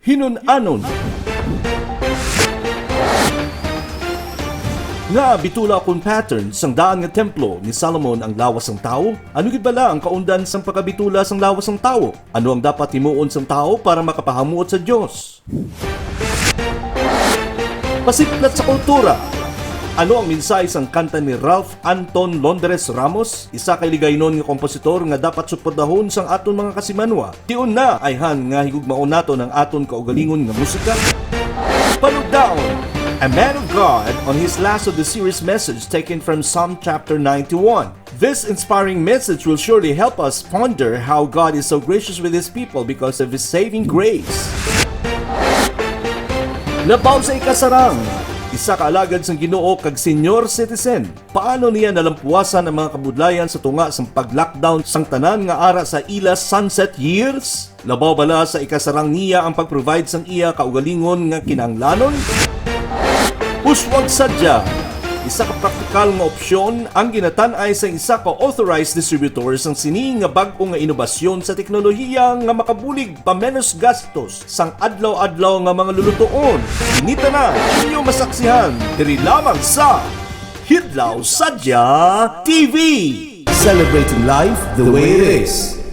Hinun-anon nga bitula kon pattern sang daan nga templo ni Solomon ang lawas ng tao? Ano gid bala ang kaundan sang pagkabitula sang lawas ng tao? Ano ang dapat himuon sang tao para makapahamuot sa Dios? Pasiklat sa kultura. Ano ang mensahe sang kanta ni Ralph Anton Londres Ramos? Isa kay ligaynon nga kompositor nga dapat suportahon sang aton mga kasimanwa. Tiun na ay han nga higugmaon naton ang aton kaugalingon nga musika. Panugdaon, a man of God on his last of the series message taken from Psalm chapter 91. This inspiring message will surely help us ponder how God is so gracious with His people because of His saving grace. Labaw sa ikasarang, isa ka alagad sang Ginoo kag senior citizen. Paano niya nalampuasan ang mga kabudlayan sa tunga sang pag-lockdown sang tanan nga ara sa ila sunset years? Labaw bala sa ikasarang niya ang pag-provide sang iya kaugalingon nga kinahanglanon? Uswag sadya, isa ka praktikal nga opsyon ang ginatan-ay sa isa ka authorized distributor sang sini nga bag-o nga inobasyon sa teknolohiya nga makabulig pa menos gastos sang adlaw-adlaw nga mga lulutuon. Inita na inyo masaksihan diri lamang sa Hidlaw Sadya TV, celebrating life the way it is.